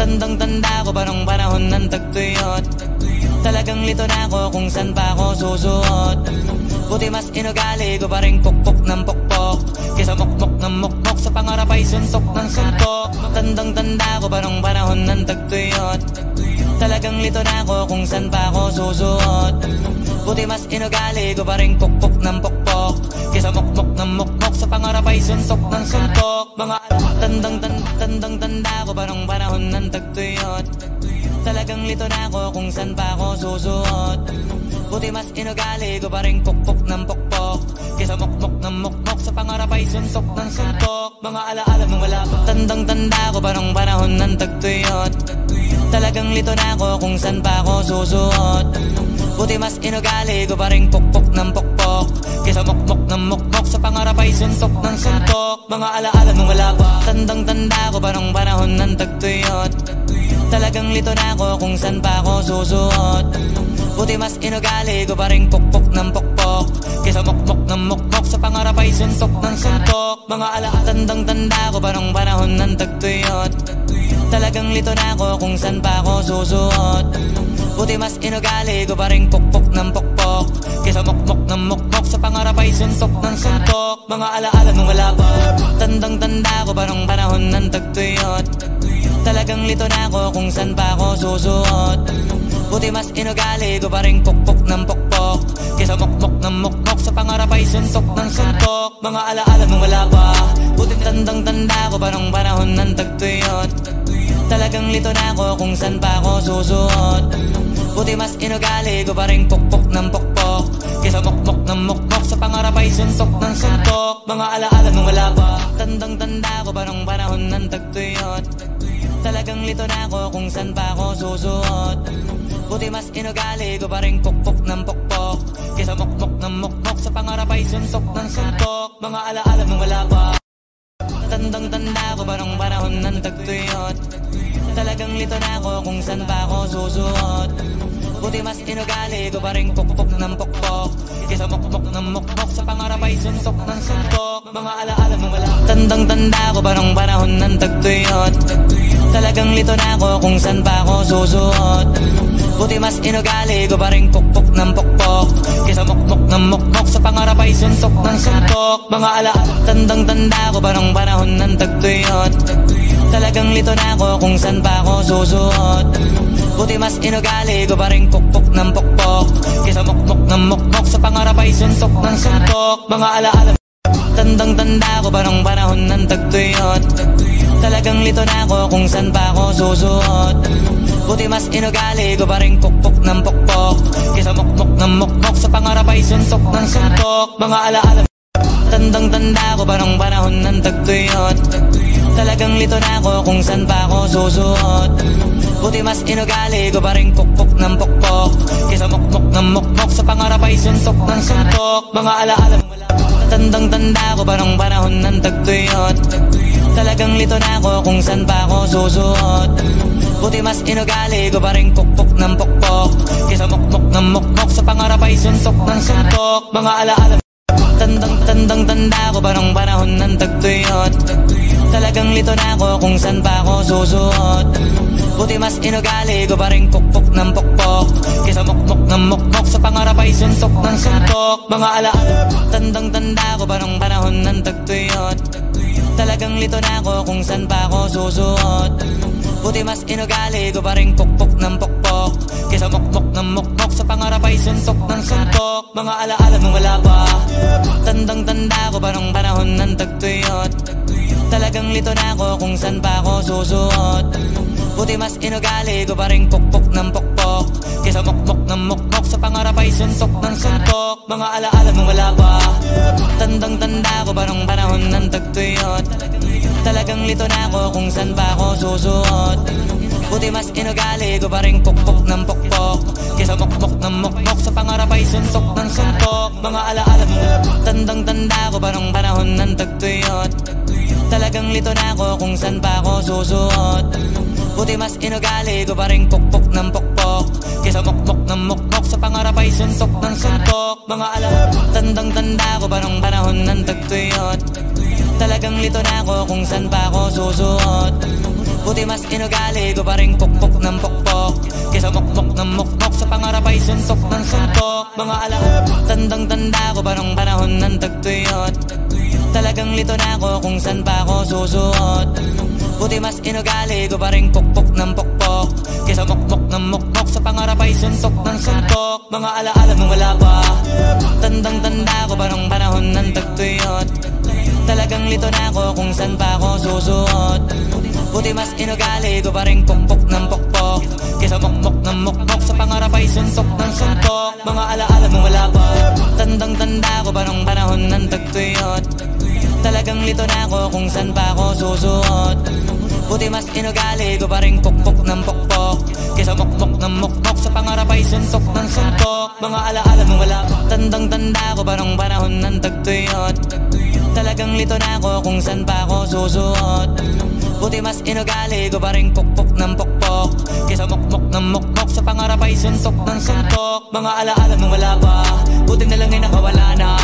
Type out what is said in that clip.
Tandang-tanda ko pa nung panahon ng tagtuyot. Talagang lito na ako kung saan pa ako susuot. Buti mas inugali ko pa rin pukpok ng pukpok kesa mukmok ng mukmok, sa pangarap ay suntok ng suntok. Tandang-tanda ko pa nung panahon ng tagtuyot. Talagang lito na ako kung saan pa ako susuot. Buti mas inugali ko pa rin pukpok ng pukpok kesa mukmok ng mukmok, sa pangarap ay suntok ng suntok. Mga tandang-tanda ko pa nung panahon ng tagtuyot. Talagang lito na ako kung saan pa ako susuot. Buti mas inugali ko pa rin pukpok ng pukpok kesa mukmok ng mukmok, sa pangarap ay suntok ng suntok. Mga alaala nung wala pa. Tandang-tanda ko pa nung panahon ng tagtuyot. Talagang lito na ako kung saan pa ako susuot. Buti mas inugali ko pa rin pukpok ng pukpok kesa mukmok ng mukmok, sa pangarap ay suntok ng suntok. Mga alaala nung wala pa. Tandang-tanda ko pa nung panahon ng tagtuyot. Talagang lito na ako kung saan pa ako susuot. Buti mas inugali ko pa rin pukpok ng pukpok kesa mukmok ng mukmok, sa pangarap ay suntok ng suntok. Mga alaala. Tandang-tanda ko pa nung panahon ng tagtuyot. Talagang lito na ako kung saan pa ako susuot. Buti mas inugali ko pa rin pukpok ng pukpok kesa mukmok ng mukmok, sa pangarap ay suntok ng suntok. Mga alaala nung wala pa. Tandang-tanda ko pa nung panahon ng tagtuyot. Talagang lito na ako kung saan pa ako susuot. Buti mas inugali ko pa rin pukpok ng pukpok kesa mukmok ng mukmok, sa pangarap ay suntok ng suntok. Mga alaala nung wala pa. Buti tandang-tanda ko pa nung panahon ng tagtuyot. Talagang lito na ako kung saan pa ako susuot. Buti mas inugali ko pa rin pukpok ng pukpok kesa mukmok ng mukmok, sa pangarap ay suntok ng suntok. Mga alaala nung wala pa. Tandang-tanda ko pa nung panahon ng tagtuyot. Talagang lito na ako kung saan pa ako susuot. Buti mas inugali ko pa rin pukpok ng pukpok kesa mukmok ng mukmok, sa pangarap ay suntok ng suntok. Mga alaala nung wala pa. Tandang-tanda ko pa nung panahon ng tagtuyot. Talagang lito na ako kung saan pa ako susuot. Buti mas inugali ko pa rin pukpok ng pukpok kesa mukmok ng mukmok, sa pangarap ay suntok ng suntok. Mga alaala nung wala. Tandang-tanda ko pa nung panahon ng tagtuyot. Talagang lito na ako kung saan pa ako susuot. Buti mas inugali ko pa rin pukpok ng pukpok kesa mukmok ng mukmok, sa pangarap ay suntok ng suntok. Mga alaala. Tandang-tanda ko pa nung panahon ng tagtuyot. Talagang lito na ako kung saan pa ako susuot. Buti mas inugali ko pa rin pukpok ng pukpok kesa mukmok ng mukmok, sa pangarap ay suntok ng suntok. Mga alaala. Tandang-tanda ko pa nung panahon ng tagtuyot. Talagang lito na ako kung saan pa ako susuot. Buti mas inugali ko pa rin pukpok ng pukpok kesa mukmok ng mukmok, sa pangarap ay suntok ng suntok. Mga alaala. Tandang-tanda ko pa nung panahon ng tagtuyot. Talagang lito na ako kung saan pa ako susuot. Buti mas inugali ko pa rin pukpok ng pukpok kesa mukmok ng mukmok, sa pangarap ay suntok ng suntok. Mga alaala. Tandang-tanda ko pa nung panahon ng tagtuyot. Talagang lito na ako kung saan pa ako susuot. Buti mas inugali ko pa rin pukpok ng pukpok kesa mukmok ng mukmok, sa pangarap ay suntok ng suntok. Mga alaala. Tandang-tanda ko pa nung panahon ng tagtuyot. Talagang lito na ako kung saan pa ako susuot. Buti mas inugali ko pa rin pukpok ng pukpok kesa mukmok ng mukmok, sa pangarap ay suntok ng suntok. Mga alaala. Tandang-tanda ko pa nung panahon ng tagtuyot. Talagang lito na ako kung saan pa ako susuot. Buti mas inugali ko pa rin pukpok ng pukpok kesa mukmok ng mukmok, sa pangarap ay suntok ng suntok. Mga alaala nung wala pa. Tandang-tanda ko pa nung panahon ng tagtuyot. Talagang lito na ako kung saan pa ako susuot. Buti mas inugali ko pa rin pukpok ng pukpok kesa mukmok ng mukmok, sa pangarap ay suntok ng suntok. Mga alaala nung wala pa. Tandang-tanda ko pa nung panahon ng tagtuyot. Talagang lito na ako kung saan pa ako susuot. Buti mas inugali ko pa rin pukpok ng pukpok kesa mukmok ng mukmok, sa pangarap ay suntok ng suntok. Mga alaala nung wala pa. Tandang-tanda ko pa nung panahon ng tagtuyot. Talagang lito na ako kung saan pa ako susuot. Buti mas inugali ko pa rin pukpok ng pukpok kesa mukmok ng mukmok, sa pangarap ay suntok ng suntok. Mga alaala. Tandang-tanda ko pa nung panahon ng tagtuyot. Talagang lito na ako kung saan pa ako susuot. Buti mas inugali ko pa rin pukpok ng pukpok kesa mukmok ng mukmok, sa pangarap ay suntok ng suntok. Mga tandang-tanda ko pa nung panahon ng tagtuyot. Talagang lito na ako kung san pa ako susuot. Buti mas inugali ko pa rin pukpok ng pukpok kesa mukmok ng mukmok, sa pangarap ay suntok ng suntok. Mga alaala nung wala pa, tandang-tanda ko pa nung panahon ng tagtuyot. Talagang lito na ako kung san pa ako susuot. Buti mas inugali ko pa rin pukpok ng pukpok kesa mukmok ng mukmok, sa pangarap ay suntok ng suntok. Mga alaala nung wala pa, tandang-tanda ko pa nung panahon ng tagtuyot. Talagang lito na ako kung san pa ako susuot. Buti mas inugali ko pa rin pukpok ng pukpok kesa mukmok ng mukmok, sa pangarap ay suntok ng suntok. Mga alaala nung wala pa, tandang-tanda ko pa nung panahon ng tagtuyot. Talagang lito na ako kung san pa ako susuot. Buti mas inugali ko pa rin pukpok ng pukpok kesa mukmok ng mukmok, sa pangarap ay suntok ng suntok. Mga alaala nung wala pa, buti na lang ay nakawala na.